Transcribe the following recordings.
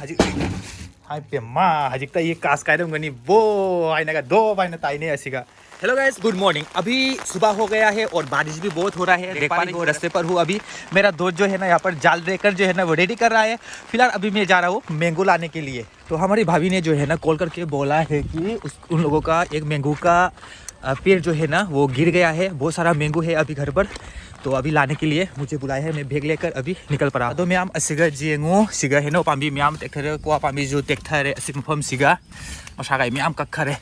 हाय पेमा हजिक ये कास कायदम गनी वो आइना का दो बाइना ताइने असिगा। Hello guys, good morning. अभी सुबह हो गया है और बारिश भी बहुत हो रहा है। देख पा रहे हो रास्ते पर हूँ अभी। मेरा दोस्त जो है ना यहाँ पर जाल लेकर जो है ना वो रेडी कर रहा है। फिलहाल अभी मैं जा रहा हूँ मैंगो लाने के लिए। तो हमारी भाभी ने जो है ना कॉल करके बोला है कि उन लोगों का एक मैंगो का पेड़ जो है ना वो गिर गया है। बहुत सारा मैंगो है अभी घर पर, तो अभी लाने के लिए मुझे बुलाया है। मैं बैग लेकर अभी निकल पड़ा। तो मैम असिगा जेंगो सिगा है ना पाम्बी मैम टेक्थर को पाम्बी जो टेक्थर है असि मफम सिगा मसागाई मैम कखरे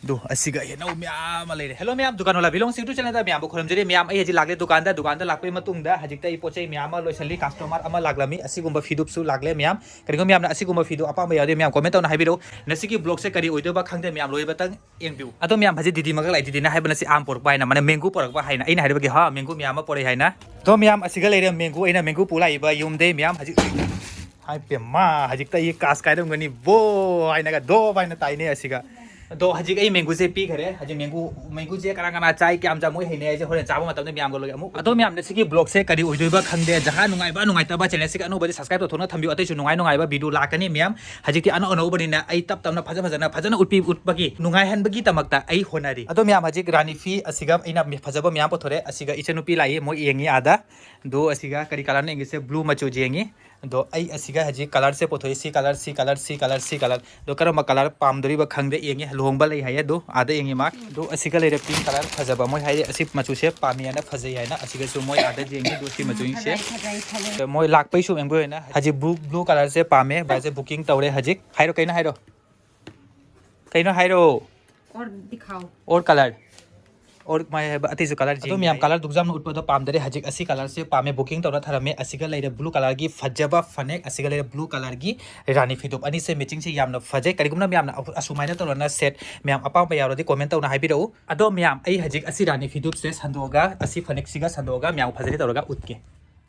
दो असिगा है ना मैम लेरे। हेलो मैम दुकान वाला बिलोंग सिंटू चैनल दा मैम को खरमजरे मैम आई हजि लागले दुकान दा लाकपे मतुंगदा हजिकता ई पोचै मैम लोइसली कस्टमर अमा लागलामी असिगुम्बा फिदुपसु लागले मैम करिगो मैम ना असिगुम्बा फिदु अपाम यादे मैम कमेंट तौना हाइबिरो नसिगी ब्लॉग से करी ओइदोबा खंगदे मैम लोइबतंग एंबिउ अतो मैम हजि दीदी मगल आई दीदी ना हाइबनसि आम पोरक बायना माने मैंगो पोरक बा हाइना इना हाइबगे हा मैंगो मैम पोरै हाइना। तो मैम असिगा लेरे मैंगो इना मैंगो पुलाइबा युमदे मैम हजि हाय पेमा हजिकता ये कास कायदम गनी वो आइना का दो बाइना ताइने असिगा। तो हजिक आई मैंगो से पी खरे हजि मैंगो जे करा चाय क्या जा मोय हैने जे होरेन चाबो मतम मैम लोग अमु अतो मैम ने सिगी ब्लॉग से करी ओइदोबा खंगदे जहा नुंगाइबा नुंगाइतबा चैनल से अनु बदि सब्सक्राइब तो थोना थंबियो अतैसु नुंगाइबा वीडियो लाकनी मैम हजिकति अनु बनिना आई तप तमना फजन उटपगी नुंगाइ हनबगी तमकता आई होनारी। अतो मैम हजिक रानीफी असिगा इना फजबा मैम पथोरे असिगा इचनुपी लाई मोय येंगी आदा दो असिगा करी कलर ने से ब्लू मचु जेंगी दो आई असिगा हजिक कलर से पोथोय सी कलर दो करम कलर पामदोरिबा खंगदे येंगी लोंगबा लई हाय दो आदा येंगी मार्क दो असिगा लेरे पिंक कलर फजबा मोय हाय असि मचु से पामियाना फजै हायना असिगा सु मोय आदा जेंगी दो सी मचु से तो मोय लाकपै सु एंगो हैना हजिक ब्लू कलर से पामे बाजे बुकिंग तौरे हजिक हायरो कइनो हायरो और दिखाओ और कलर और मैं अतिज कलर जी तो मैम कलर दुगजाम उठपद पामदरे हजिक असि कलर से पामे बुकिंग तौर थरमे असिगा लेरे ब्लू कलर की फजबा फनेक असिगा लेरे ब्लू कलर की रानी फिदुप अनि से मैचिंग से यामना फजे करिगुमना मैम असुमाइना तौरना सेट मैम अपाम यारोदि कमेंट तौना हाइबिरो अदो मैम आई हजिक असि रानी फिदुप से संदोगा असि फनेक सिगा संदोगा मैम फजरे तौरगा उतके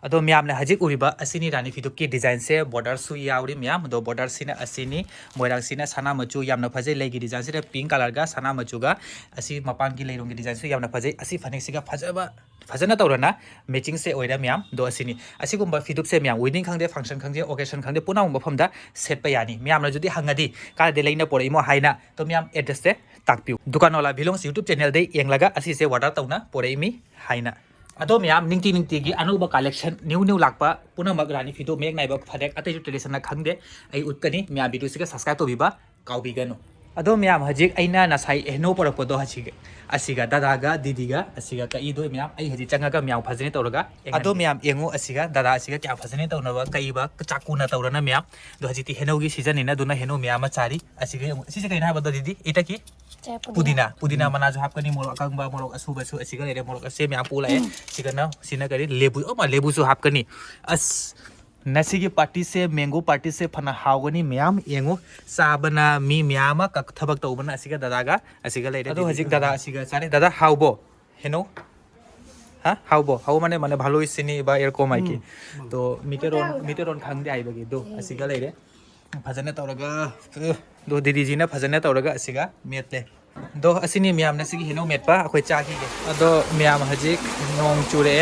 अदो मैम ने हजिक उरिबा असिनी रानी फिदुप की डिजाइन से बॉर्डर सु यावरी मैम दो बॉर्डर सिना असिनी मोइरांग सिना सना मचु यामना फजे लेगी डिजाइन से पिंक कलर का सना मचु का असि मपान की लेरोंग की डिजाइन से यामना फजे असि फनेक सिगा फजबा फजना तौरना मैचिंग से ओइरा मैम दो असिनी असिगुम्बा फिदुप से मैम वेडिंग खंगदे फंक्शन खंगदे ओकेशन खंगदे पुना मफमदा सेट यानी मैम जुदी हंगदी कादे लेना पोरइमो हाइना तो मैम एड्रेस से ताकपिउ दुकान वाला बिलोंग यूट्यूब चैनल दे येंगलागा असि से ऑर्डर तौना पोरइमी हाइना। अदो मैम निंगती की अनौब कलेक्शन न्यू लापा पुनमक रानी फिदो मेग नाइबा फनेक अतै ट्रेडिशनल खंगदे आई उतकनी मैम वीडियो से सब्सक्राइब तौबिबा काउबिगनो। अदो मैम हजिक अइना नसाई एनो परपदो हजिक असिगा दादागा दीदीगा असिगा कईदो मैम आई हजिक चंगागा मैम फजने तौरगा अदो मैम एंगो असिगा दादा असिगा क्या फजने तौनबा कईबा चाकुना तौरना मैम दो हजिति हेनोगी सीजन इना दुना हेनो मैम चारी असिगा सिसे कइना हाबदो दीदी इटाकी पुदीना मना जो हापकनी मोरक अकंबा मोरक असुबसु असिगा लेरे मोरक से मैम पुलाए सिगना सिना करी लेबु ओ लेबु सु हापकनी अस नसीगी पार्टी से मैंगो पार्टी से फना हावगनी मैम येंगो साबना मी मैम का थबक तौबना असिगा दादागा असिगा लेरे अदो हजिक दादा असिगा सारे दादा हावबो हेनो हा हाव माने भालो इसिनी बा एरको माइकी तो मीटरोन खांगदे आइबगी दो असिगा लेरे फजने तौरगा दो दीदी जी ने फजने तौरगा असिगा मेटले दो असिनी मैम ने सिगी हेनो मेटपा अखोय चागी अदो मैम हजिक नोंग चुरे